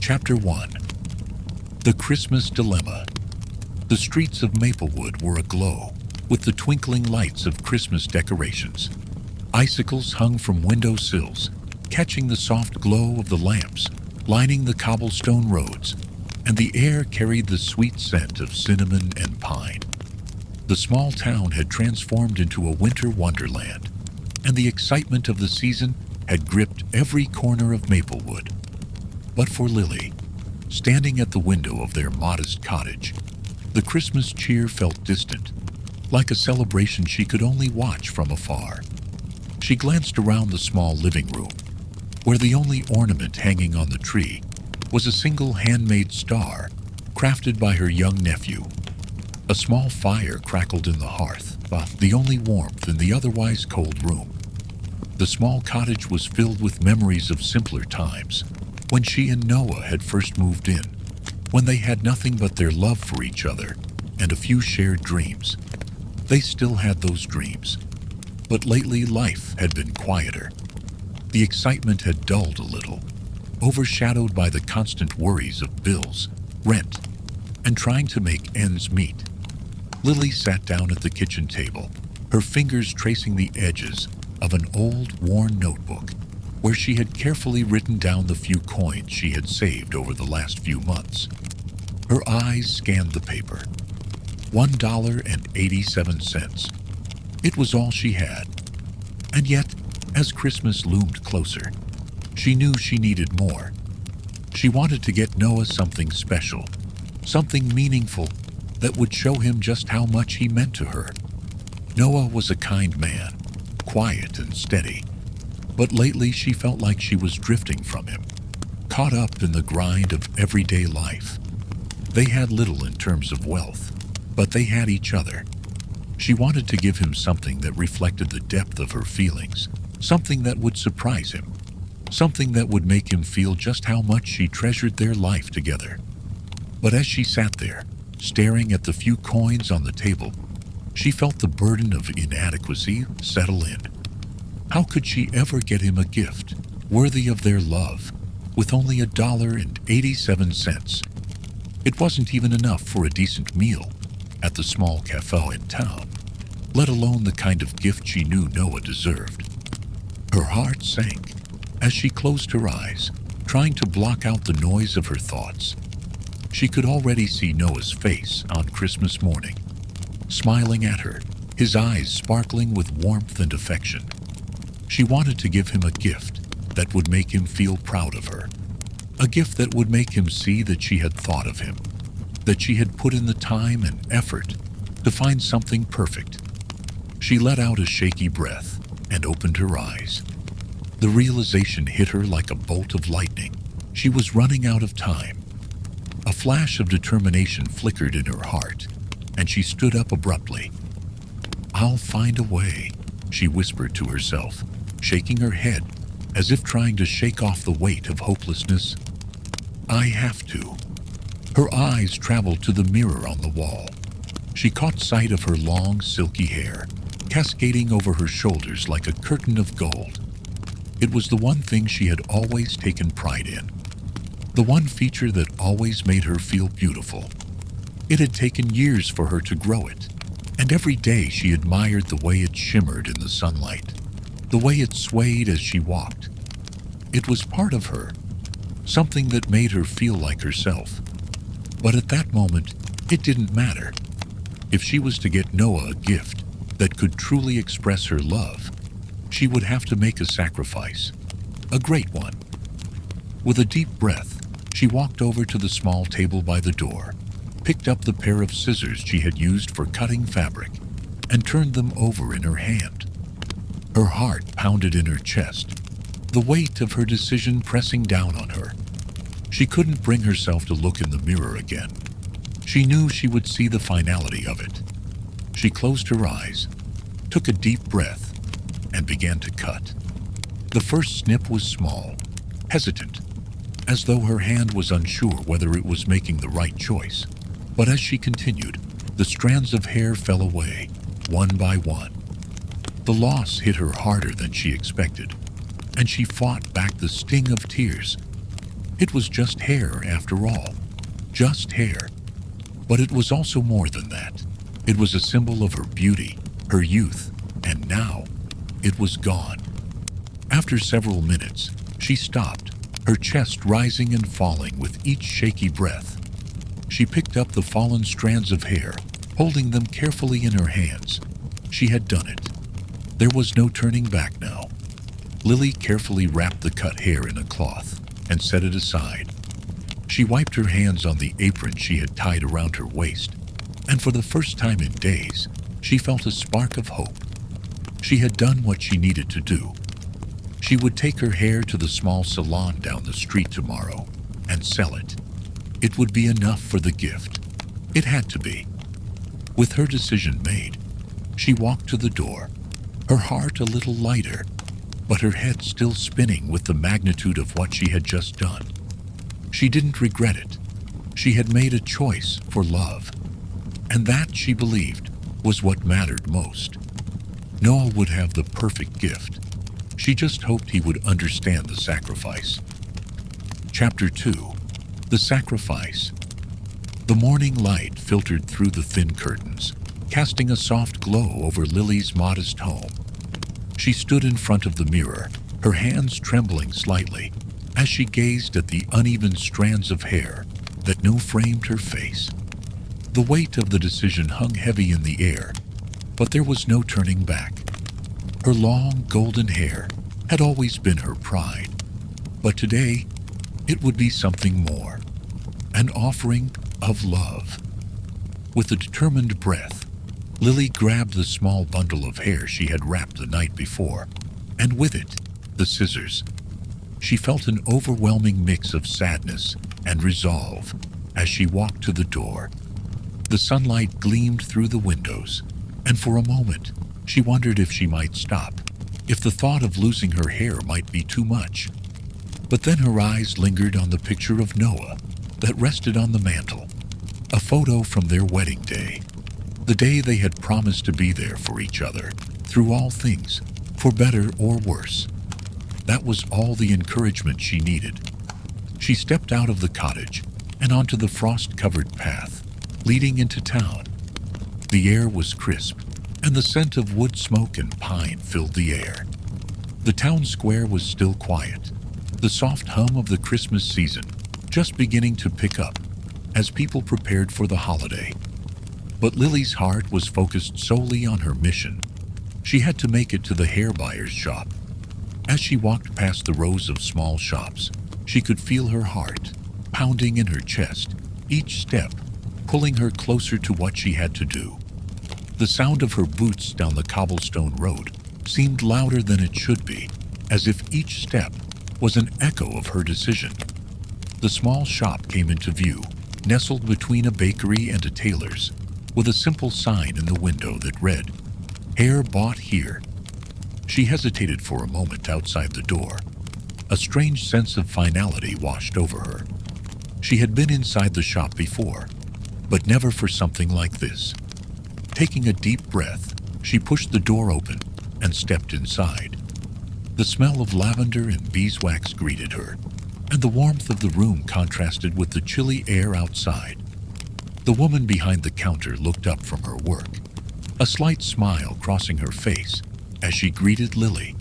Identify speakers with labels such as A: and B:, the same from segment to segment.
A: Chapter 1. The Christmas Dilemma. The streets of Maplewood were aglow with the twinkling lights of Christmas decorations. Icicles hung from window sills, catching the soft glow of the lamps lining the cobblestone roads, and the air carried the sweet scent of cinnamon and pine. The small town had transformed into a winter wonderland, and the excitement of the season had gripped every corner of Maplewood. But for Lily, standing at the window of their modest cottage, the Christmas cheer felt distant, like a celebration she could only watch from afar. She glanced around the small living room, where the only ornament hanging on the tree was a single handmade star crafted by her young nephew. A small fire crackled in the hearth, the only warmth in the otherwise cold room. The small cottage was filled with memories of simpler times, when she and Noah had first moved in, when they had nothing but their love for each other and a few shared dreams. They still had those dreams, but lately life had been quieter. The excitement had dulled a little, overshadowed by the constant worries of bills, rent, and trying to make ends meet. Lily sat down at the kitchen table, her fingers tracing the edges of an old, worn notebook where she had carefully written down the few coins she had saved over the last few months. Her eyes scanned the paper. $1.87. It was all she had. And yet, as Christmas loomed closer, she knew she needed more. She wanted to get Noah something special, something meaningful that would show him just how much he meant to her. Noah was a kind man, quiet and steady, but lately she felt like she was drifting from him, caught up in the grind of everyday life. They had little in terms of wealth, but they had each other. She wanted to give him something that reflected the depth of her feelings, something that would surprise him, something that would make him feel just how much she treasured their life together. But as she sat there, staring at the few coins on the table, she felt the burden of inadequacy settle in. How could she ever get him a gift worthy of their love with only $1.87? It wasn't even enough for a decent meal at the small cafe in town, let alone the kind of gift she knew Noah deserved. Her heart sank as she closed her eyes, trying to block out the noise of her thoughts. She could already see Noah's face on Christmas morning, smiling at her, his eyes sparkling with warmth and affection. She wanted to give him a gift that would make him feel proud of her, a gift that would make him see that she had thought of him, that she had put in the time and effort to find something perfect. She let out a shaky breath and opened her eyes. The realization hit her like a bolt of lightning. She was running out of time. A flash of determination flickered in her heart, and she stood up abruptly. "I'll find a way," she whispered to herself, shaking her head as if trying to shake off the weight of hopelessness. "I have to." Her eyes traveled to the mirror on the wall. She caught sight of her long, silky hair, cascading over her shoulders like a curtain of gold. It was the one thing she had always taken pride in, the one feature that always made her feel beautiful. It had taken years for her to grow it, and every day she admired the way it shimmered in the sunlight, the way it swayed as she walked. It was part of her, something that made her feel like herself. But at that moment, it didn't matter. If she was to get Noah a gift that could truly express her love, she would have to make a sacrifice, a great one. With a deep breath, she walked over to the small table by the door, picked up the pair of scissors she had used for cutting fabric, and turned them over in her hand. Her heart pounded in her chest, the weight of her decision pressing down on her. She couldn't bring herself to look in the mirror again. She knew she would see the finality of it. She closed her eyes, took a deep breath, and began to cut. The first snip was small, hesitant, as though her hand was unsure whether it was making the right choice. But as she continued, the strands of hair fell away, one by one. The loss hit her harder than she expected, and she fought back the sting of tears. It was just hair after all. Just hair. But it was also more than that. It was a symbol of her beauty, her youth, and now it was gone. After several minutes, she stopped, her chest rising and falling with each shaky breath. She picked up the fallen strands of hair, holding them carefully in her hands. She had done it. There was no turning back now. Lily carefully wrapped the cut hair in a cloth and set it aside. She wiped her hands on the apron she had tied around her waist, and for the first time in days, she felt a spark of hope. She had done what she needed to do. She would take her hair to the small salon down the street tomorrow and sell it. It would be enough for the gift. It had to be. With her decision made, she walked to the door, her heart a little lighter, but her head still spinning with the magnitude of what she had just done. She didn't regret it. She had made a choice for love, and that, she believed, was what mattered most. Noah would have the perfect gift. She just hoped he would understand the sacrifice. Chapter 2. The Sacrifice. The morning light filtered through the thin curtains, casting a soft glow over Lily's modest home. She stood in front of the mirror, her hands trembling slightly, as she gazed at the uneven strands of hair that now framed her face. The weight of the decision hung heavy in the air, but there was no turning back. Her long golden hair had always been her pride, but today it would be something more, an offering of love. With a determined breath, Lily grabbed the small bundle of hair she had wrapped the night before, and with it, the scissors. She felt an overwhelming mix of sadness and resolve as she walked to the door. The sunlight gleamed through the windows, and for a moment, she wondered if she might stop, if the thought of losing her hair might be too much. But then her eyes lingered on the picture of Noah that rested on the mantel, a photo from their wedding day, the day they had promised to be there for each other, through all things, for better or worse. That was all the encouragement she needed. She stepped out of the cottage and onto the frost-covered path, leading into town. The air was crisp, and the scent of wood smoke and pine filled the air. The town square was still quiet, the soft hum of the Christmas season just beginning to pick up as people prepared for the holiday. But Lily's heart was focused solely on her mission. She had to make it to the hair buyer's shop. As she walked past the rows of small shops, she could feel her heart pounding in her chest, each step pulling her closer to what she had to do. The sound of her boots down the cobblestone road seemed louder than it should be, as if each step was an echo of her decision. The small shop came into view, nestled between a bakery and a tailor's, with a simple sign in the window that read, "Hair bought here." She hesitated for a moment outside the door. A strange sense of finality washed over her. She had been inside the shop before, but never for something like this. Taking a deep breath, she pushed the door open and stepped inside. The smell of lavender and beeswax greeted her, and the warmth of the room contrasted with the chilly air outside. The woman behind the counter looked up from her work, a slight smile crossing her face as she greeted Lily.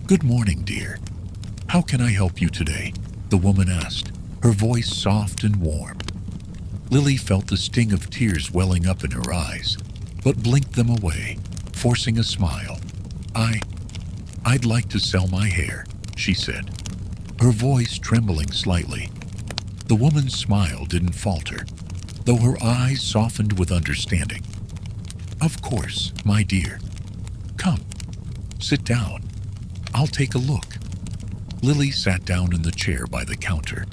A: "Good morning, dear. How can I help you today?" the woman asked, her voice soft and warm. Lily felt the sting of tears welling up in her eyes, but blinked them away, forcing a smile. I'd like to sell my hair," she said, her voice trembling slightly. The woman's smile didn't falter, though her eyes softened with understanding. "Of course, my dear. Come, sit down. I'll take a look." Lily sat down in the chair by the counter,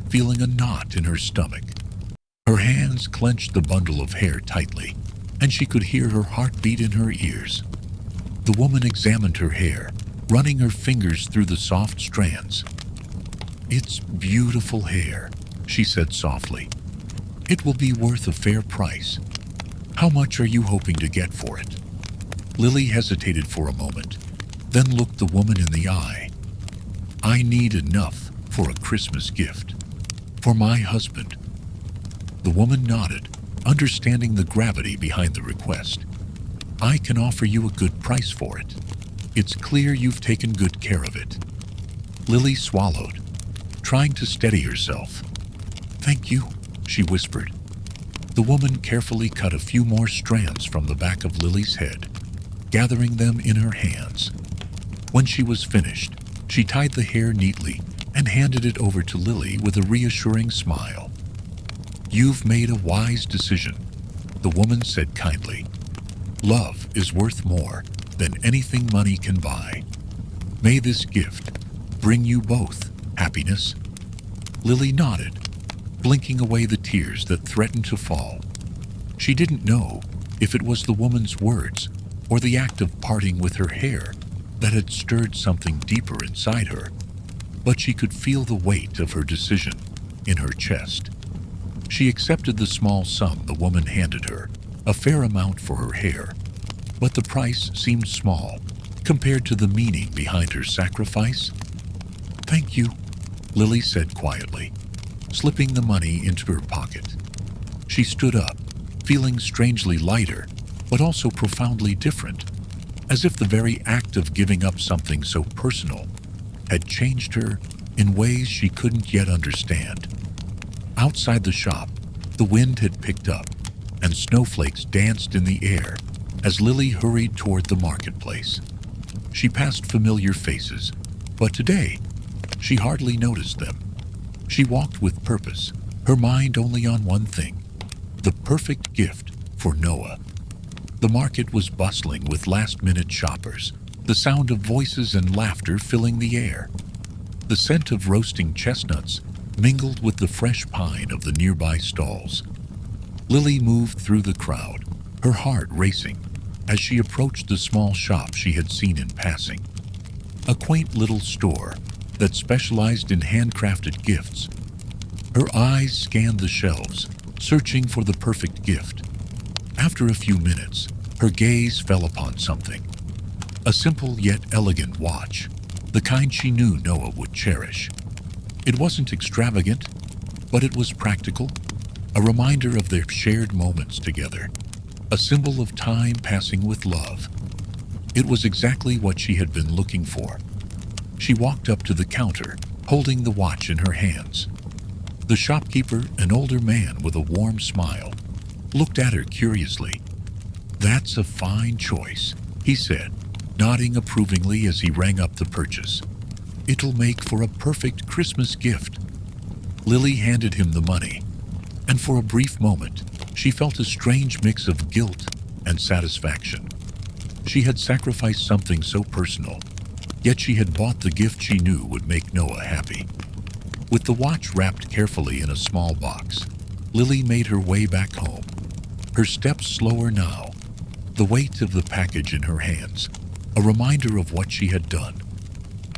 A: feeling a knot in her stomach. Her hands clenched the bundle of hair tightly, and she could hear her heartbeat in her ears. The woman examined her hair, running her fingers through the soft strands. "It's beautiful hair," she said softly. "It will be worth a fair price. How much are you hoping to get for it?" Lily hesitated for a moment, then looked the woman in the eye. "I need enough For a Christmas gift. For my husband. The woman nodded, understanding the gravity behind the request. I can offer you a good price for it. It's clear you've taken good care of it. Lily swallowed, trying to steady herself. Thank you, she whispered. The woman carefully cut a few more strands from the back of Lily's head, gathering them in her hands. When she was finished, she tied the hair neatly and handed it over to Lily with a reassuring smile. You've made a wise decision, the woman said kindly. Love is worth more than anything money can buy. May this gift bring you both happiness. Lily nodded, blinking away the tears that threatened to fall. She didn't know if it was the woman's words or the act of parting with her hair that had stirred something deeper inside her, but she could feel the weight of her decision in her chest. She accepted the small sum the woman handed her, a fair amount for her hair, but the price seemed small compared to the meaning behind her sacrifice. Thank you, Lily said quietly, slipping the money into her pocket. She stood up, feeling strangely lighter, but also profoundly different, as if the very act of giving up something so personal had changed her in ways she couldn't yet understand. Outside the shop, the wind had picked up, and snowflakes danced in the air as Lily hurried toward the marketplace. She passed familiar faces, but today, she hardly noticed them. She walked with purpose, her mind only on one thing: the perfect gift for Noah. The market was bustling with last-minute shoppers, the sound of voices and laughter filling the air. The scent of roasting chestnuts mingled with the fresh pine of the nearby stalls. Lily moved through the crowd, her heart racing, as she approached the small shop she had seen in passing. A quaint little store that specialized in handcrafted gifts. Her eyes scanned the shelves, searching for the perfect gift. After a few minutes, her gaze fell upon something. A simple yet elegant watch, the kind she knew Noah would cherish. It wasn't extravagant, but it was practical, a reminder of their shared moments together, a symbol of time passing with love. It was exactly what she had been looking for. She walked up to the counter, holding the watch in her hands. The shopkeeper, an older man with a warm smile, looked at her curiously. That's a fine choice, he said, nodding approvingly as he rang up the purchase. It'll make for a perfect Christmas gift. Lily handed him the money, and for a brief moment, she felt a strange mix of guilt and satisfaction. She had sacrificed something so personal, yet she had bought the gift she knew would make Noah happy. With the watch wrapped carefully in a small box, Lily made her way back home, her steps slower now, the weight of the package in her hands, a reminder of what she had done.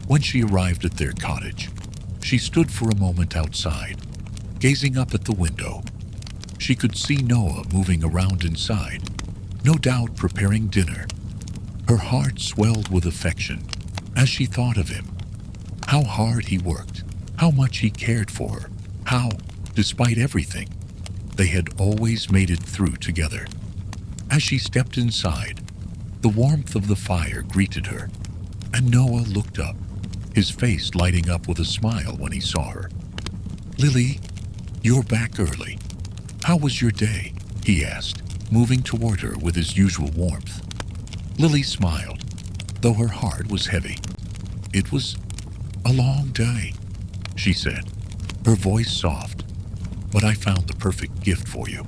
A: When she arrived at their cottage, she stood for a moment outside, gazing up at the window. She could see Noah moving around inside, no doubt preparing dinner. Her heart swelled with affection as she thought of him. How hard he worked, how much he cared for her, how, despite everything, they had always made it through together. As she stepped inside, the warmth of the fire greeted her, and Noah looked up, his face lighting up with a smile when he saw her. Lily, you're back early. How was your day? He asked, moving toward her with his usual warmth. Lily smiled, though her heart was heavy. It was a long day, she said, her voice soft, but I found the perfect gift for you.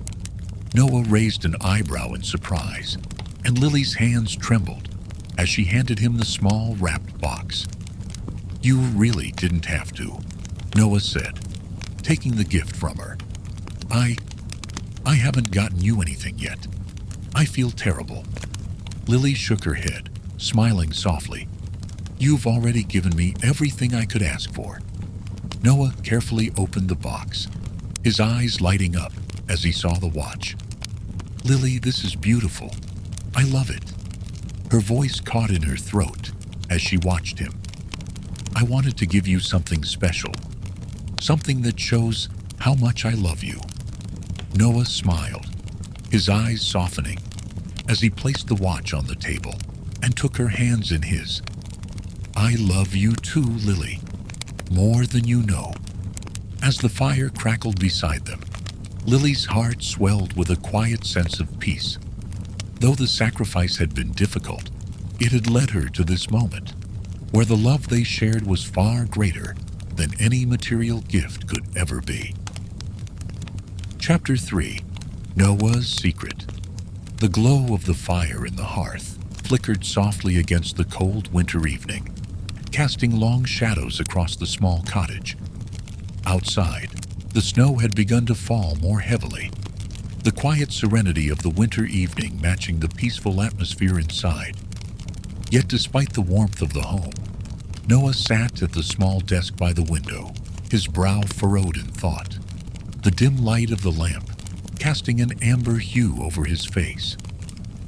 A: Noah raised an eyebrow in surprise, and Lily's hands trembled as she handed him the small wrapped box. You really didn't have to, Noah said, taking the gift from her. I haven't gotten you anything yet. I feel terrible. Lily shook her head, smiling softly. You've already given me everything I could ask for. Noah carefully opened the box, his eyes lighting up as he saw the watch. Lily, this is beautiful. I love it. Her voice caught in her throat as she watched him. I wanted to give you something special, something that shows how much I love you." Noah smiled, his eyes softening as he placed the watch on the table and took her hands in his. "I love you too, Lily, more than you know." As the fire crackled beside them, Lily's heart swelled with a quiet sense of peace. Though the sacrifice had been difficult, it had led her to this moment, where the love they shared was far greater than any material gift could ever be. Chapter 3. Noah's Secret. The glow of the fire in the hearth flickered softly against the cold winter evening, casting long shadows across the small cottage. Outside, the snow had begun to fall more heavily, the quiet serenity of the winter evening matching the peaceful atmosphere inside. Yet despite the warmth of the home, Noah sat at the small desk by the window, his brow furrowed in thought, the dim light of the lamp casting an amber hue over his face.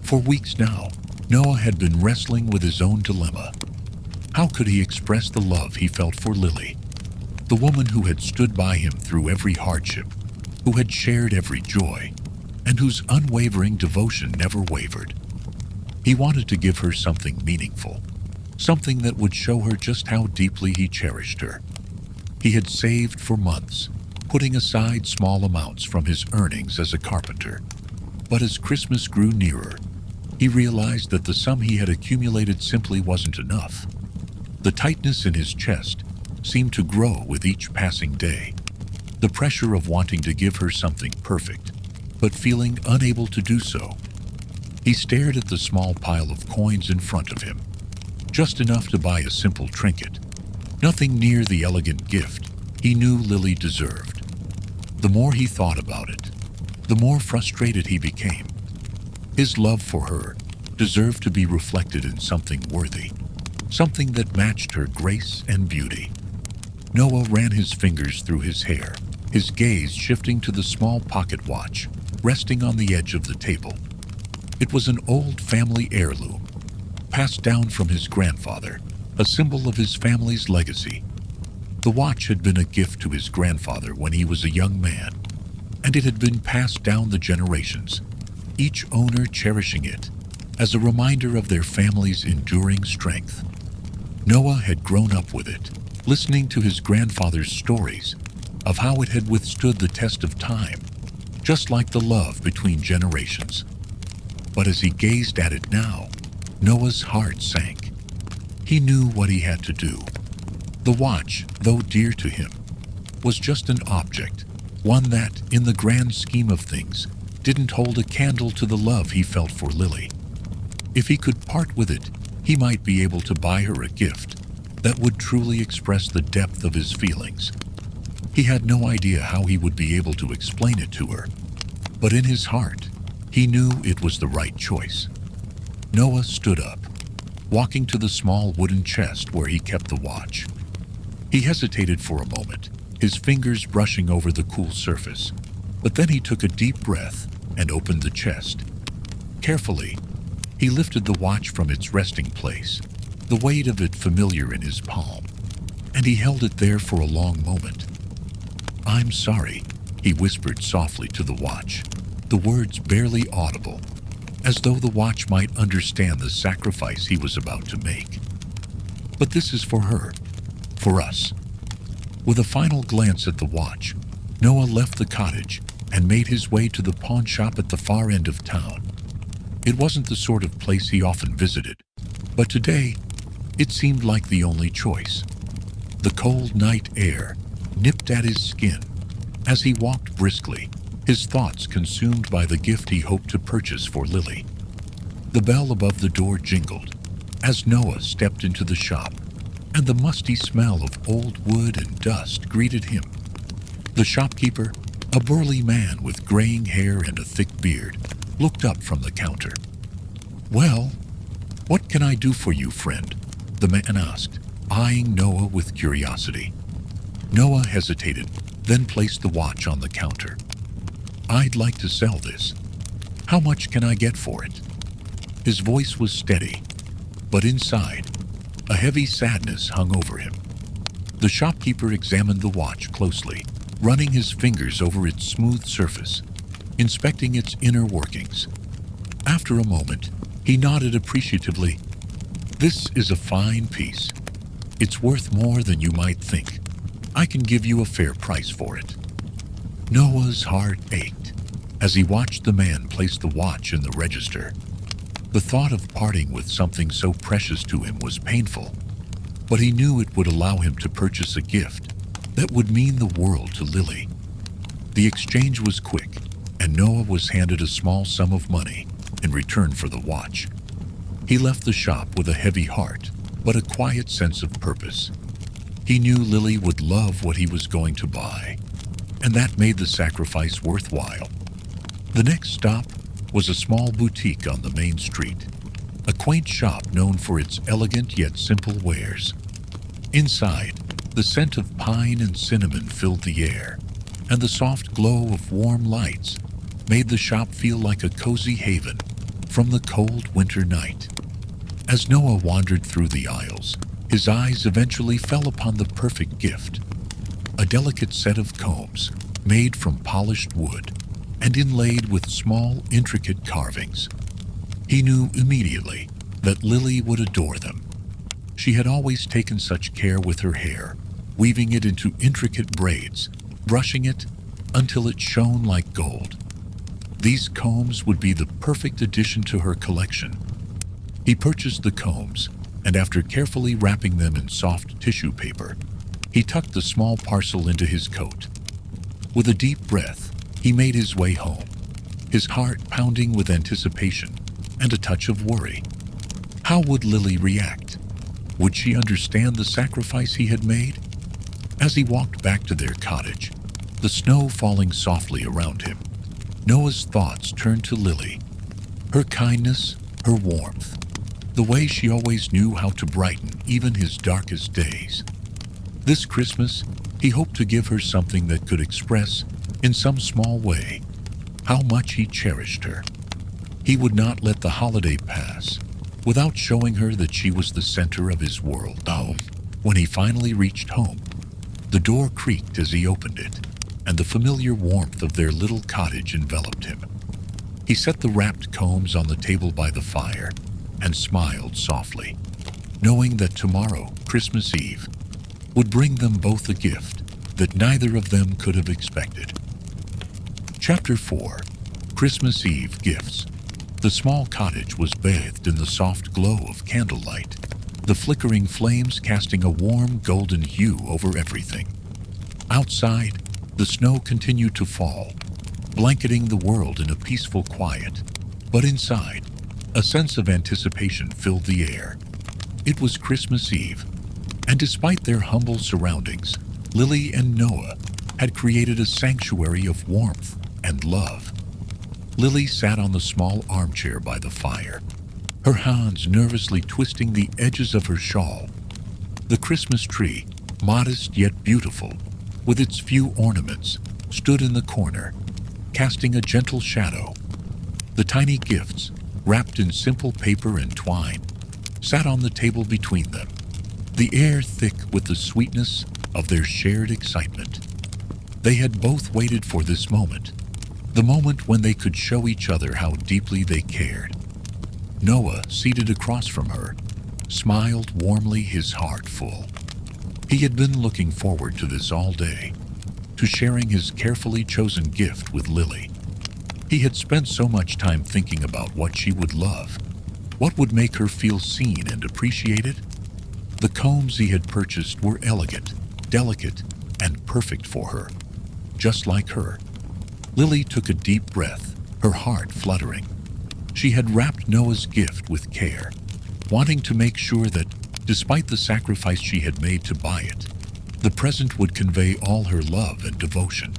A: For weeks now, Noah had been wrestling with his own dilemma. How could he express the love he felt for Lily, the woman who had stood by him through every hardship, who had shared every joy, and whose unwavering devotion never wavered? He wanted to give her something meaningful, something that would show her just how deeply he cherished her. He had saved for months, putting aside small amounts from his earnings as a carpenter. But as Christmas grew nearer, he realized that the sum he had accumulated simply wasn't enough. The tightness in his chest seemed to grow with each passing day, the pressure of wanting to give her something perfect, but feeling unable to do so. He stared at the small pile of coins in front of him, just enough to buy a simple trinket, nothing near the elegant gift he knew Lily deserved. The more he thought about it, the more frustrated he became. His love for her deserved to be reflected in something worthy, something that matched her grace and beauty. Noah ran his fingers through his hair, his gaze shifting to the small pocket watch resting on the edge of the table. It was an old family heirloom, passed down from his grandfather, a symbol of his family's legacy. The watch had been a gift to his grandfather when he was a young man, and it had been passed down the generations, each owner cherishing it as a reminder of their family's enduring strength. Noah had grown up with it, listening to his grandfather's stories of how it had withstood the test of time, just like the love between generations. But as he gazed at it now, Noah's heart sank. He knew what he had to do. The watch, though dear to him, was just an object, one that, in the grand scheme of things, didn't hold a candle to the love he felt for Lily. If he could part with it, he might be able to buy her a gift that would truly express the depth of his feelings. He had no idea how he would be able to explain it to her, but in his heart, he knew it was the right choice. Noah stood up, walking to the small wooden chest where he kept the watch. He hesitated for a moment, his fingers brushing over the cool surface, but then he took a deep breath and opened the chest. Carefully, he lifted the watch from its resting place, the weight of it familiar in his palm, and he held it there for a long moment. "I'm sorry," he whispered softly to the watch, the words barely audible, as though the watch might understand the sacrifice he was about to make. "But this is for her, for us." With a final glance at the watch, Noah left the cottage and made his way to the pawn shop at the far end of town. It wasn't the sort of place he often visited, but today it seemed like the only choice. The cold night air nipped at his skin as he walked briskly, his thoughts consumed by the gift he hoped to purchase for Lily. The bell above the door jingled as Noah stepped into the shop, and the musty smell of old wood and dust greeted him. The shopkeeper, a burly man with graying hair and a thick beard, looked up from the counter. "Well, what can I do for you, friend?" the man asked, eyeing Noah with curiosity. Noah hesitated, then placed the watch on the counter. "I'd like to sell this. How much can I get for it?" His voice was steady, but inside, a heavy sadness hung over him. The The shopkeeper examined the watch closely, running his fingers over its smooth surface, inspecting its inner workings. After a moment, he nodded appreciatively. "This is a fine piece. It's worth more than you might think. I can give you a fair price for it." Noah's heart ached as he watched the man place the watch in the register. The thought of parting with something so precious to him was painful, but he knew it would allow him to purchase a gift that would mean the world to Lily. The exchange was quick, and Noah was handed a small sum of money in return for the watch. He left the shop with a heavy heart, but a quiet sense of purpose. He knew Lily would love what he was going to buy, and that made the sacrifice worthwhile. The next stop was a small boutique on the main street, a quaint shop known for its elegant yet simple wares. Inside, the scent of pine and cinnamon filled the air, and the soft glow of warm lights made the shop feel like a cozy haven from the cold winter night. As Noah wandered through the aisles, his eyes eventually fell upon the perfect gift, a delicate set of combs made from polished wood and inlaid with small, intricate carvings. He knew immediately that Lily would adore them. She had always taken such care with her hair, weaving it into intricate braids, brushing it until it shone like gold. These combs would be the perfect addition to her collection. He purchased the combs, and after carefully wrapping them in soft tissue paper, he tucked the small parcel into his coat. With a deep breath, he made his way home, his heart pounding with anticipation and a touch of worry. How would Lily react? Would she understand the sacrifice he had made? As he walked back to their cottage, the snow falling softly around him, Noah's thoughts turned to Lily. Her kindness, her warmth, the way she always knew how to brighten even his darkest days. This Christmas, he hoped to give her something that could express, in some small way, how much he cherished her. He would not let the holiday pass without showing her that she was the center of his world. Oh, when he finally reached home, the door creaked as he opened it, and the familiar warmth of their little cottage enveloped him. He set the wrapped combs on the table by the fire and smiled softly, knowing that tomorrow, Christmas Eve, would bring them both a gift that neither of them could have expected. Chapter 4. Christmas Eve Gifts. The small cottage was bathed in the soft glow of candlelight, the flickering flames casting a warm golden hue over everything. Outside, the snow continued to fall, blanketing the world in a peaceful quiet. But inside, a sense of anticipation filled the air. It was Christmas Eve, and despite their humble surroundings, Lily and Noah had created a sanctuary of warmth and love. Lily sat on the small armchair by the fire, her hands nervously twisting the edges of her shawl. The Christmas tree, modest yet beautiful, with its few ornaments, stood in the corner, casting a gentle shadow. The tiny gifts, wrapped in simple paper and twine, sat on the table between them, the air thick with the sweetness of their shared excitement. They had both waited for this moment, the moment when they could show each other how deeply they cared. Noah, seated across from her, smiled warmly, his heart full. He had been looking forward to this all day, to sharing his carefully chosen gift with Lily. He had spent so much time thinking about what she would love, what would make her feel seen and appreciated. The combs he had purchased were elegant, delicate, and perfect for her, just like her. Lily took a deep breath, her heart fluttering. She had wrapped Noah's gift with care, wanting to make sure that, despite the sacrifice she had made to buy it, the present would convey all her love and devotion.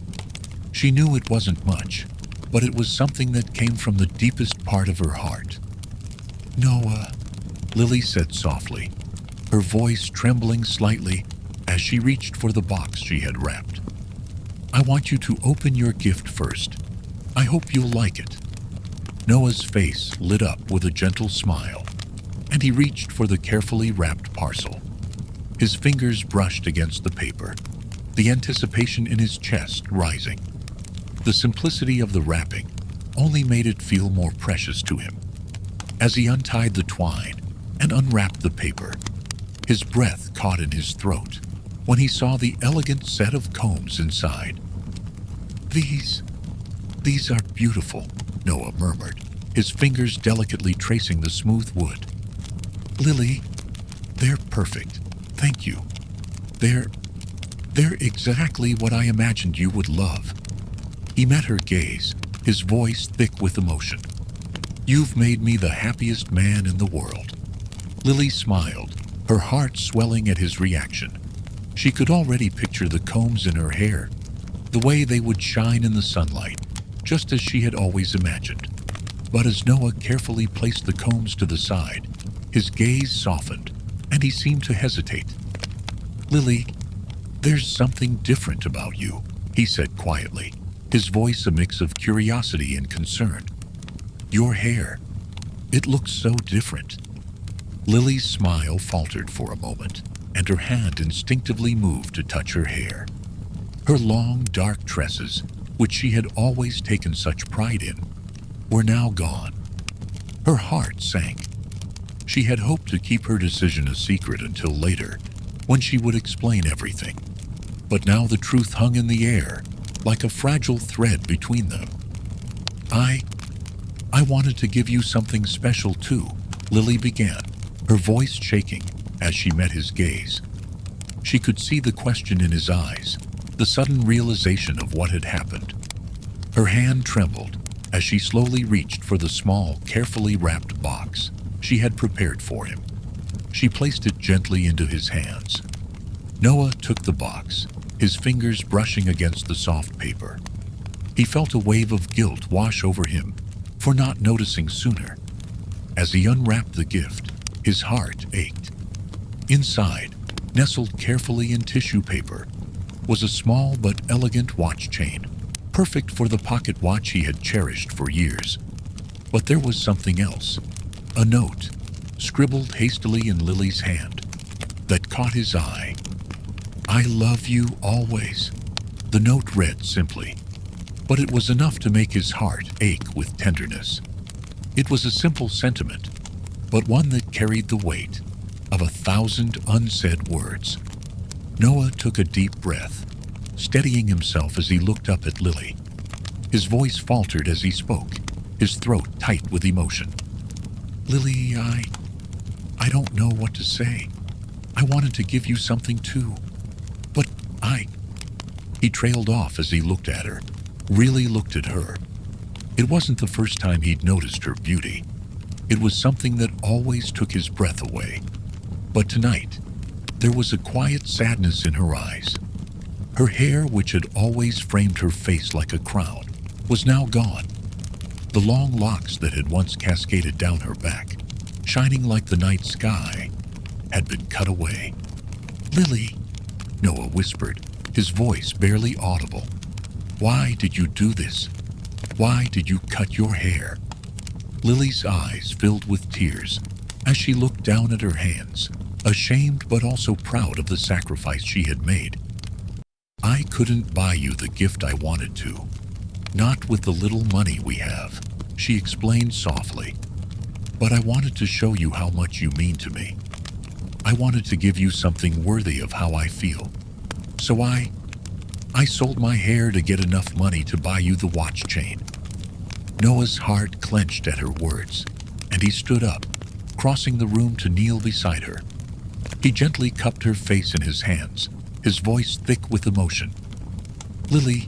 A: She knew it wasn't much, but it was something that came from the deepest part of her heart. "Noah," Lily said softly, her voice trembling slightly as she reached for the box she had wrapped. "I want you to open your gift first. I hope you'll like it." Noah's face lit up with a gentle smile, and he reached for the carefully wrapped parcel. His fingers brushed against the paper, the anticipation in his chest rising. The simplicity of the wrapping only made it feel more precious to him. As he untied the twine and unwrapped the paper, his breath caught in his throat when he saw the elegant set of combs inside. These are beautiful," Noah murmured, his fingers delicately tracing the smooth wood. "Lily, they're perfect. Thank you. They're exactly what I imagined you would love." He met her gaze, his voice thick with emotion. "You've made me the happiest man in the world." Lily smiled, her heart swelling at his reaction. She could already picture the combs in her hair, the way they would shine in the sunlight, just as she had always imagined. But as Noah carefully placed the combs to the side, his gaze softened, and he seemed to hesitate. "Lily, there's something different about you," he said quietly, his voice a mix of curiosity and concern. "Your hair, it looks so different." Lily's smile faltered for a moment, and her hand instinctively moved to touch her hair. Her long, dark tresses, which she had always taken such pride in, were now gone. Her heart sank. She had hoped to keep her decision a secret until later, when she would explain everything. But now the truth hung in the air, like a fragile thread between them. I wanted to give you something special too," Lily began, her voice shaking as she met his gaze. She could see the question in his eyes, the sudden realization of what had happened. Her hand trembled as she slowly reached for the small, carefully wrapped box she had prepared for him. She placed it gently into his hands. Noah took the box, his fingers brushing against the soft paper. He felt a wave of guilt wash over him for not noticing sooner. As he unwrapped the gift, his heart ached. Inside, nestled carefully in tissue paper, was a small but elegant watch chain, perfect for the pocket watch he had cherished for years. But there was something else, a note, scribbled hastily in Lily's hand, that caught his eye. "I love you always," the note read simply, but it was enough to make his heart ache with tenderness. It was a simple sentiment, but one that carried the weight of 1,000 unsaid words. Noah took a deep breath, steadying himself as he looked up at Lily. His voice faltered as he spoke, his throat tight with emotion. "Lily, I don't know what to say. I wanted to give you something too, but He trailed off as he looked at her, really looked at her. It wasn't the first time he'd noticed her beauty. It was something that always took his breath away. But tonight, there was a quiet sadness in her eyes. Her hair, which had always framed her face like a crown, was now gone. The long locks that had once cascaded down her back, shining like the night sky, had been cut away. "Lily," Noah whispered, his voice barely audible. "Why did you do this? Why did you cut your hair?" Lily's eyes filled with tears as she looked down at her hands, ashamed but also proud of the sacrifice she had made. "I couldn't buy you the gift I wanted to. Not with the little money we have," she explained softly. "But I wanted to show you how much you mean to me. I wanted to give you something worthy of how I feel. So I sold my hair to get enough money to buy you the watch chain." Noah's heart clenched at her words, and he stood up, crossing the room to kneel beside her. He gently cupped her face in his hands, his voice thick with emotion. "Lily,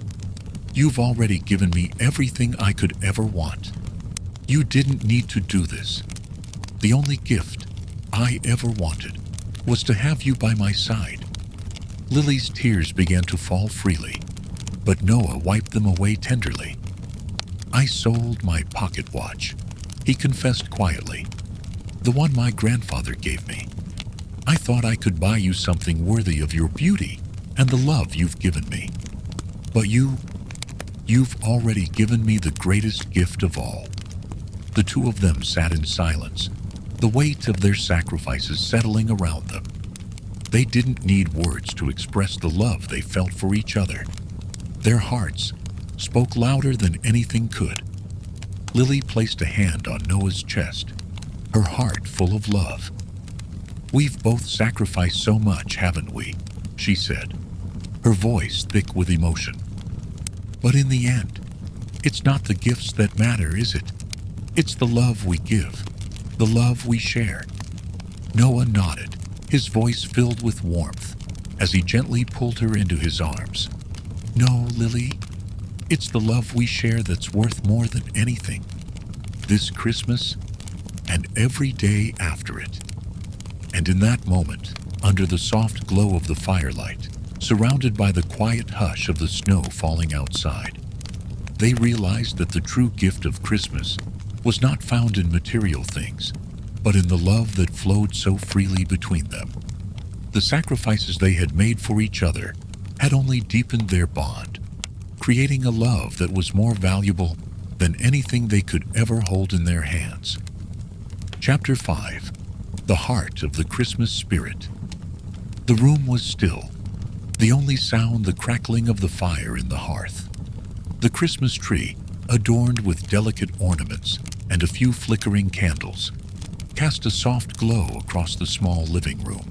A: you've already given me everything I could ever want. You didn't need to do this. The only gift I ever wanted was to have you by my side." Lily's tears began to fall freely, but Noah wiped them away tenderly. "I sold my pocket watch," he confessed quietly, "the one my grandfather gave me. I thought I could buy you something worthy of your beauty and the love you've given me. But you've already given me the greatest gift of all." The two of them sat in silence, the weight of their sacrifices settling around them. They didn't need words to express the love they felt for each other. Their hearts spoke louder than anything could. Lily placed a hand on Noah's chest, her heart full of love. "We've both sacrificed so much, haven't we?" she said, her voice thick with emotion. "But in the end, it's not the gifts that matter, is it? It's the love we give, the love we share." Noah nodded, his voice filled with warmth, as he gently pulled her into his arms. "No, Lily, it's the love we share that's worth more than anything. This Christmas and every day after it." And in that moment, under the soft glow of the firelight, surrounded by the quiet hush of the snow falling outside, they realized that the true gift of Christmas was not found in material things, but in the love that flowed so freely between them. The sacrifices they had made for each other had only deepened their bond, creating a love that was more valuable than anything they could ever hold in their hands. Chapter 5. The Heart of the Christmas Spirit. The room was still, the only sound the crackling of the fire in the hearth. The Christmas tree, adorned with delicate ornaments and a few flickering candles, cast a soft glow across the small living room.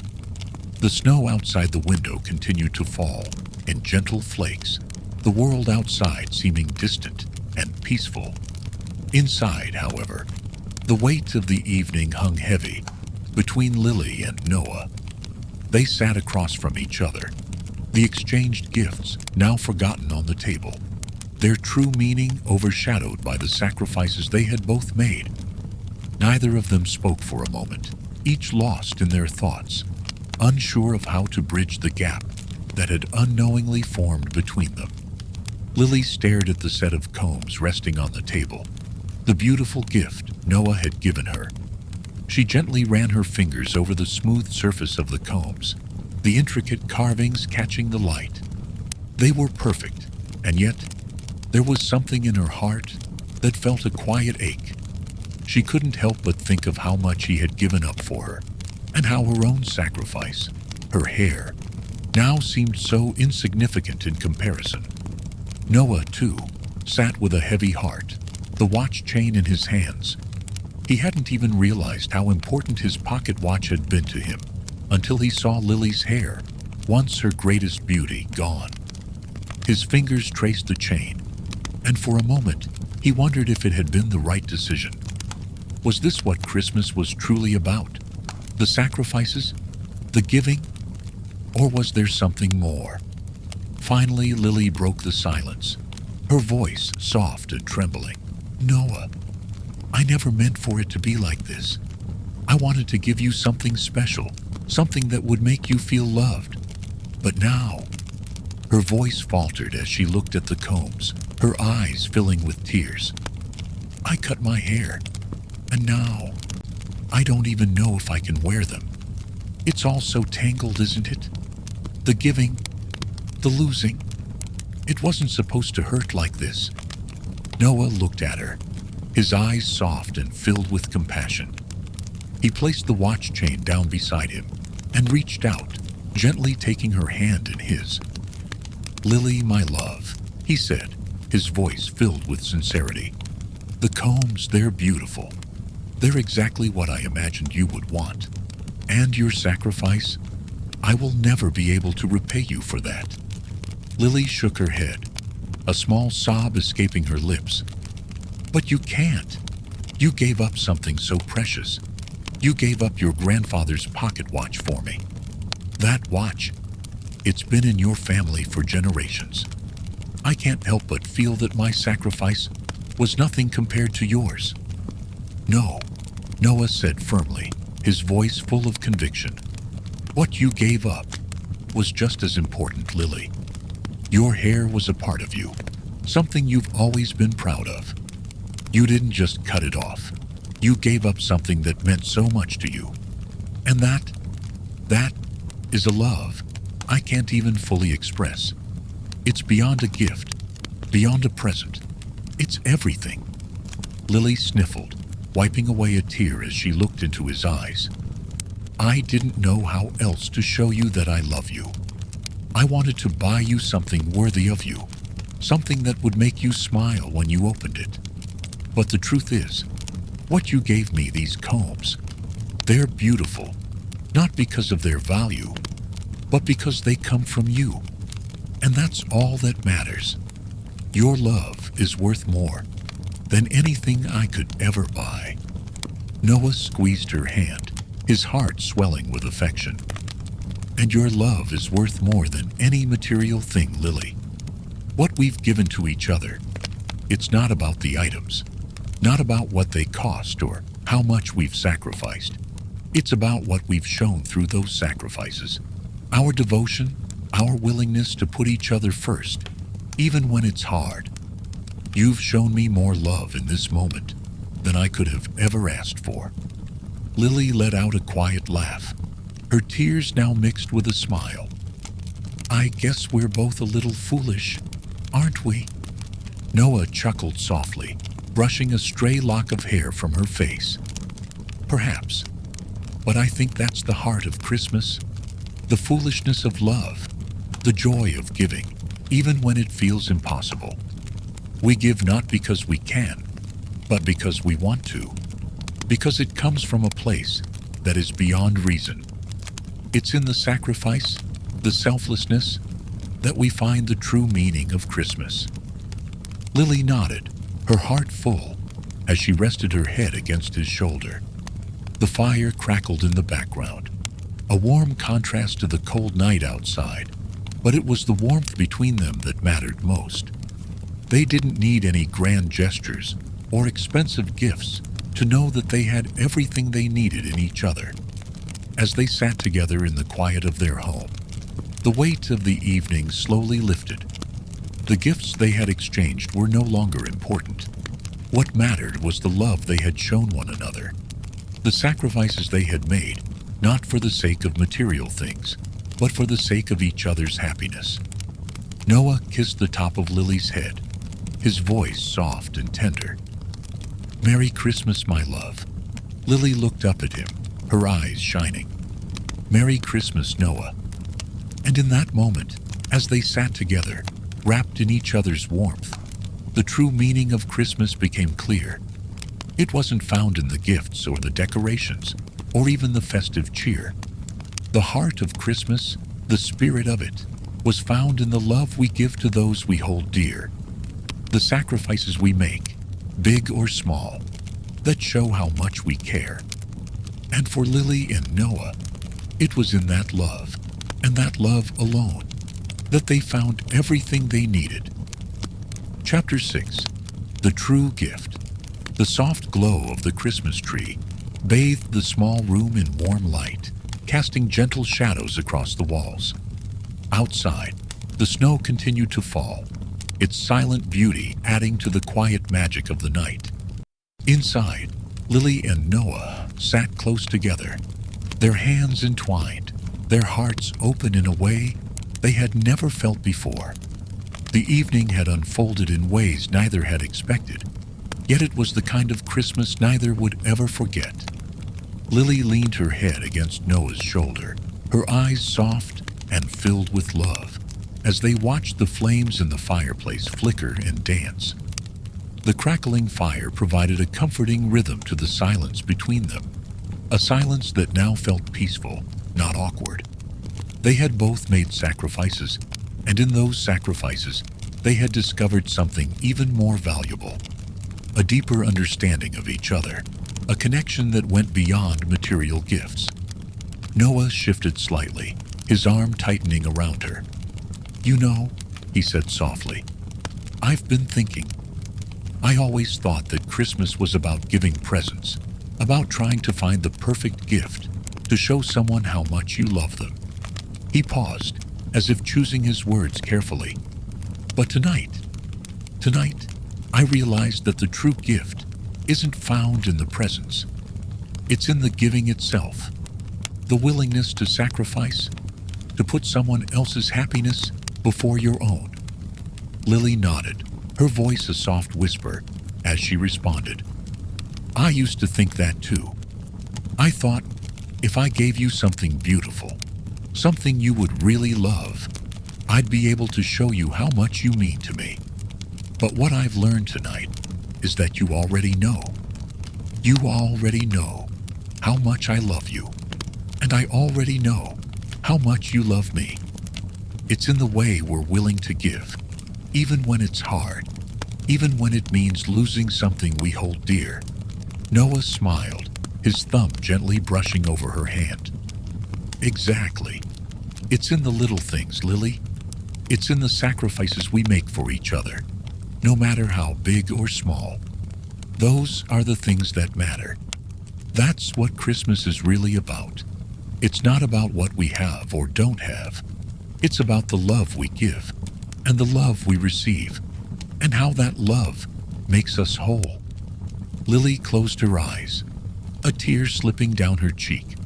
A: The snow outside the window continued to fall in gentle flakes, the world outside seeming distant and peaceful. Inside, however, the weight of the evening hung heavy between Lily and Noah. They sat across from each other, the exchanged gifts now forgotten on the table, their true meaning overshadowed by the sacrifices they had both made. Neither of them spoke for a moment, each lost in their thoughts, unsure of how to bridge the gap that had unknowingly formed between them. Lily stared at the set of combs resting on the table, the beautiful gift Noah had given her. She gently ran her fingers over the smooth surface of the combs, the intricate carvings catching the light. They were perfect, and yet there was something in her heart that felt a quiet ache. She couldn't help but think of how much he had given up for her, and how her own sacrifice, her hair, now seemed so insignificant in comparison. Noah, too, sat with a heavy heart, the watch chain in his hands. He hadn't even realized how important his pocket watch had been to him until he saw Lily's hair, once her greatest beauty, gone. His fingers traced the chain, and for a moment he wondered if it had been the right decision. Was this what Christmas was truly about? The sacrifices? The giving? Or was there something more? Finally, Lily broke the silence, her voice soft and trembling. "Noah, I never meant for it to be like this. I wanted to give you something special, something that would make you feel loved. But now..." Her voice faltered as she looked at the combs, her eyes filling with tears. "I cut my hair, and now I don't even know if I can wear them. It's all so tangled, isn't it? The giving, the losing. It wasn't supposed to hurt like this." Noah looked at her, his eyes soft and filled with compassion. He placed the watch chain down beside him and reached out, gently taking her hand in his. "Lily, my love," he said, his voice filled with sincerity. "The combs, they're beautiful. They're exactly what I imagined you would want. And your sacrifice, I will never be able to repay you for that." Lily shook her head, a small sob escaping her lips. "But you can't. You gave up something so precious. You gave up your grandfather's pocket watch for me. That watch, it's been in your family for generations. I can't help but feel that my sacrifice was nothing compared to yours." "No," Noah said firmly, his voice full of conviction. "What you gave up was just as important, Lily. Your hair was a part of you, something you've always been proud of. You didn't just cut it off. You gave up something that meant so much to you. And that is a love I can't even fully express. It's beyond a gift, beyond a present. It's everything." Lily sniffled, wiping away a tear as she looked into his eyes. I didn't know how else to show you that I love you. I wanted to buy you something worthy of you, something that would make you smile when you opened it. But the truth is, what you gave me, these combs, they're beautiful, not because of their value, but because they come from you. And that's all that matters. Your love is worth more than anything I could ever buy." Noah squeezed her hand, his heart swelling with affection. "And your love is worth more than any material thing, Lily. What we've given to each other, it's not about the items, not about what they cost or how much we've sacrificed. It's about what we've shown through those sacrifices. Our devotion, our willingness to put each other first, even when it's hard. You've shown me more love in this moment than I could have ever asked for." Lily let out a quiet laugh, her tears now mixed with a smile. "I guess we're both a little foolish, aren't we?" Noah chuckled softly, brushing a stray lock of hair from her face. "Perhaps, but I think that's the heart of Christmas, the foolishness of love, the joy of giving, even when it feels impossible. We give not because we can, but because we want to, because it comes from a place that is beyond reason. It's in the sacrifice, the selflessness, that we find the true meaning of Christmas." Lily nodded, her heart full, as she rested her head against his shoulder. The fire crackled in the background, a warm contrast to the cold night outside, but it was the warmth between them that mattered most. They didn't need any grand gestures or expensive gifts to know that they had everything they needed in each other. As they sat together in the quiet of their home, the weight of the evening slowly lifted. The gifts they had exchanged were no longer important. What mattered was the love they had shown one another, the sacrifices they had made, not for the sake of material things, but for the sake of each other's happiness. Noah kissed the top of Lily's head, his voice soft and tender. "Merry Christmas, my love." Lily looked up at him, her eyes shining. "Merry Christmas, Noah." And in that moment, as they sat together, wrapped in each other's warmth, the true meaning of Christmas became clear. It wasn't found in the gifts or the decorations, or even the festive cheer. The heart of Christmas, the spirit of it, was found in the love we give to those we hold dear. The sacrifices we make, big or small, that show how much we care. And for Lily and Noah, it was in that love, and that love alone, that they found everything they needed. Chapter 6. The True Gift. The soft glow of the Christmas tree bathed the small room in warm light, casting gentle shadows across the walls. Outside, the snow continued to fall, its silent beauty adding to the quiet magic of the night. Inside, Lily and Noah sat close together, their hands entwined, their hearts open in a way they had never felt before. The evening had unfolded in ways neither had expected, yet it was the kind of Christmas neither would ever forget. Lily leaned her head against Noah's shoulder, her eyes soft and filled with love, as they watched the flames in the fireplace flicker and dance. The crackling fire provided a comforting rhythm to the silence between them, a silence that now felt peaceful, not awkward. They had both made sacrifices, and in those sacrifices, they had discovered something even more valuable, a deeper understanding of each other, a connection that went beyond material gifts. Noah shifted slightly, his arm tightening around her. "You know," he said softly, "I've been thinking. I always thought that Christmas was about giving presents, about trying to find the perfect gift to show someone how much you love them." He paused, as if choosing his words carefully. "But tonight, I realized that the true gift isn't found in the presents. It's in the giving itself, the willingness to sacrifice, to put someone else's happiness before your own." Lily nodded, her voice a soft whisper, as she responded, "I used to think that too. I thought If I gave you something beautiful, something you would really love, I'd be able to show you how much you mean to me. But what I've learned tonight is that you already know. You already know how much I love you, and I already know how much you love me. It's in the way we're willing to give, even when it's hard, even when it means losing something we hold dear. Noah smiled, his thumb gently brushing over her hand. Exactly. It's in the little things, Lily. It's in the sacrifices we make for each other, no matter how big or small. Those are the things that matter. That's what Christmas is really about. It's not about what we have or don't have. It's about the love we give and the love we receive, and how that love makes us whole. Lily closed her eyes, a tear slipping down her cheek,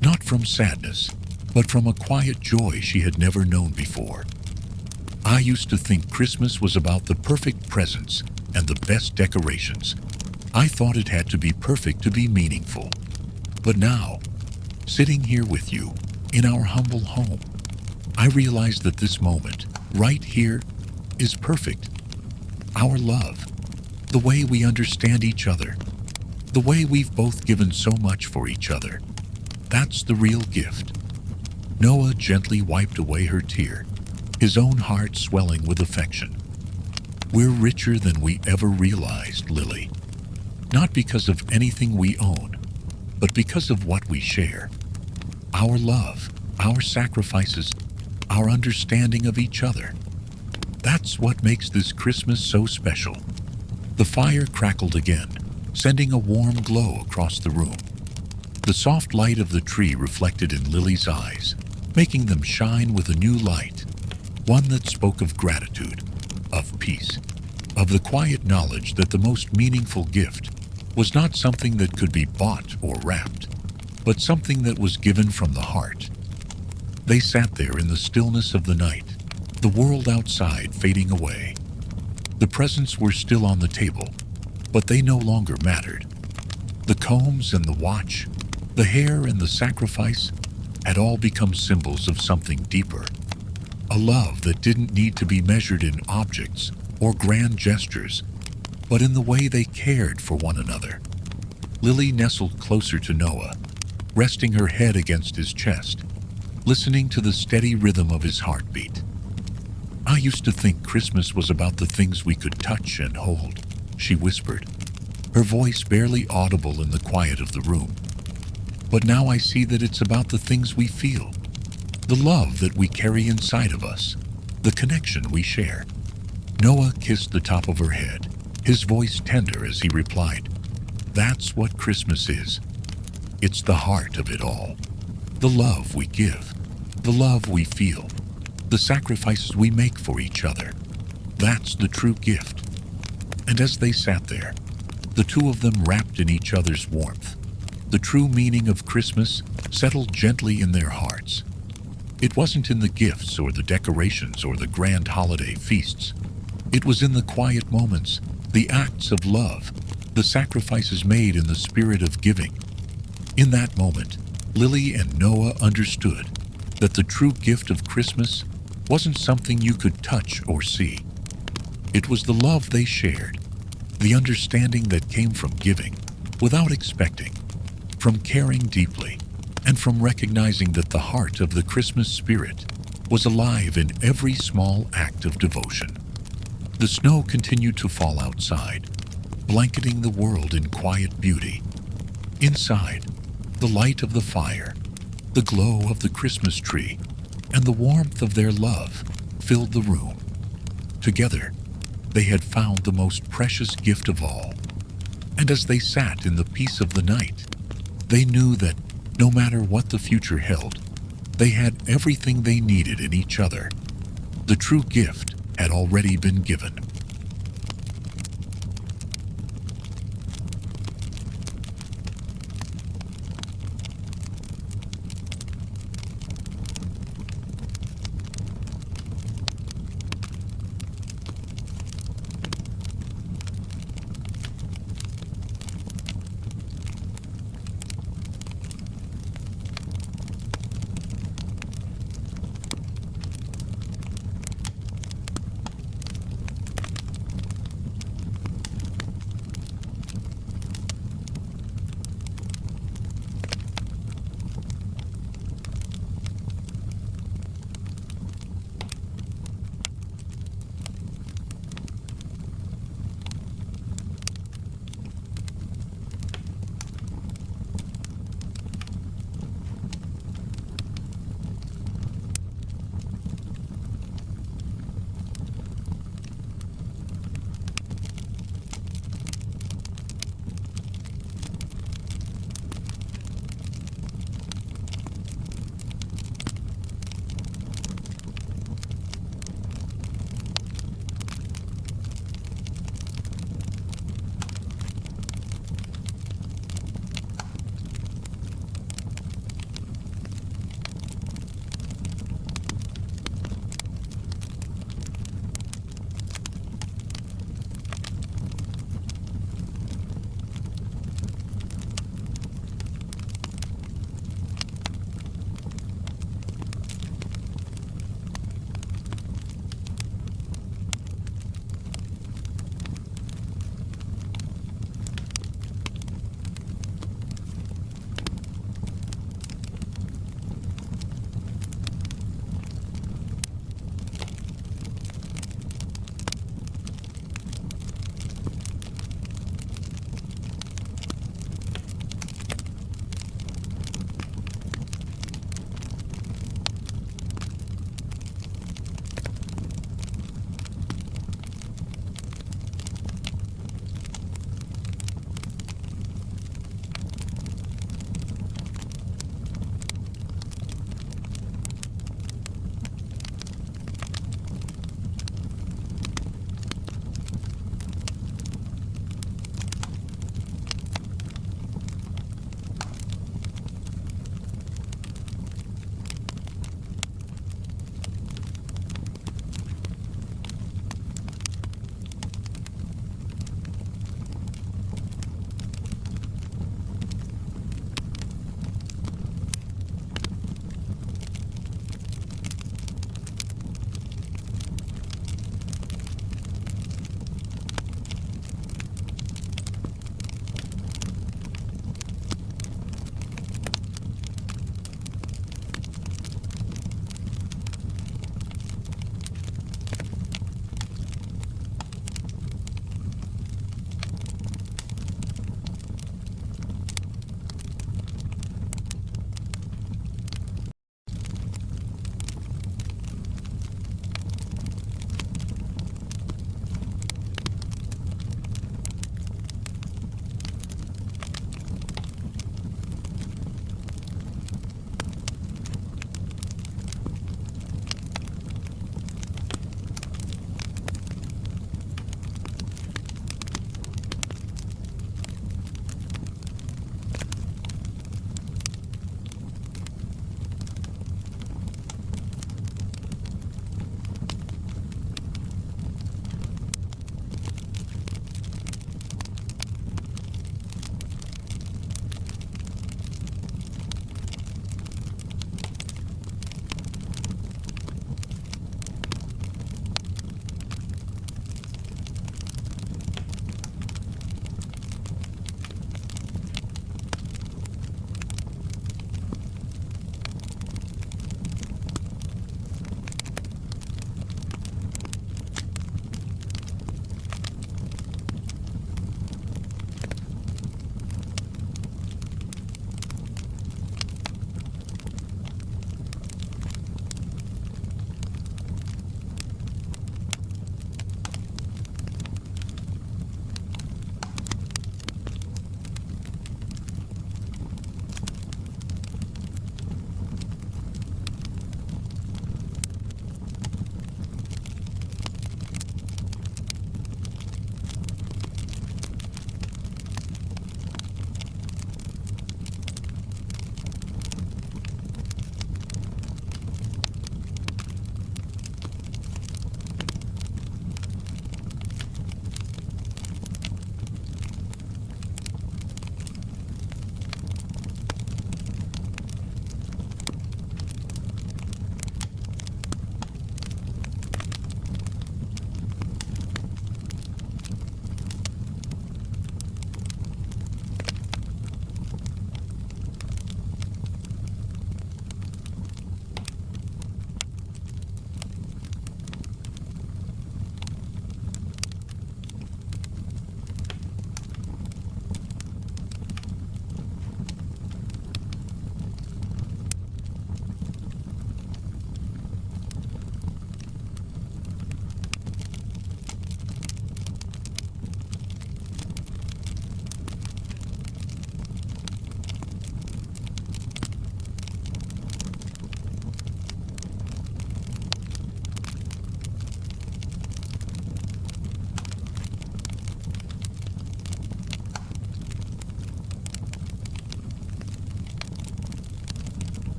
A: not from sadness, but from a quiet joy she had never known before. I used to think Christmas was about the perfect presents and the best decorations. I thought it had to be perfect to be meaningful. But now, sitting here with you in our humble home, I realize that this moment, right here, is perfect. Our love, the way we understand each other, the way we've both given so much for each other, that's the real gift. Noah gently wiped away her tear, his own heart swelling with affection. We're richer than we ever realized, Lily. Not because of anything we own, but because of what we share. Our love, our sacrifices, our understanding of each other. That's what makes this Christmas so special. The fire crackled again, sending a warm glow across the room. The soft light of the tree reflected in Lily's eyes, making them shine with a new light, one that spoke of gratitude, of peace, of the quiet knowledge that the most meaningful gift was not something that could be bought or wrapped, but something that was given from the heart. They sat there in the stillness of the night, the world outside fading away. The presents were still on the table, but they no longer mattered. The combs and the watch, the hair and the sacrifice had all become symbols of something deeper. A love that didn't need to be measured in objects or grand gestures, but in the way they cared for one another. Lily nestled closer to Noah, resting her head against his chest, listening to the steady rhythm of his heartbeat. I used to think Christmas was about the things we could touch and hold, she whispered, her voice barely audible in the quiet of the room. But now I see that it's about the things we feel, the love that we carry inside of us, the connection we share. Noah kissed the top of her head, his voice tender as he replied, "That's what Christmas is. It's the heart of it all. The love we give, the love we feel, the sacrifices we make for each other. That's the true gift." And as they sat there, the two of them wrapped in each other's warmth, the true meaning of Christmas settled gently in their hearts. It wasn't in the gifts or the decorations or the grand holiday feasts. It was in the quiet moments, the acts of love, the sacrifices made in the spirit of giving. In that moment, Lily and Noah understood that the true gift of Christmas wasn't something you could touch or see. It was the love they shared, the understanding that came from giving without expecting, from caring deeply, and from recognizing that the heart of the Christmas spirit was alive in every small act of devotion. The snow continued to fall outside, blanketing the world in quiet beauty. Inside, the light of the fire, the glow of the Christmas tree, and the warmth of their love filled the room. Together, they had found the most precious gift of all. And as they sat in the peace of the night, they knew that no matter what the future held, they had everything they needed in each other. The true gift had already been given.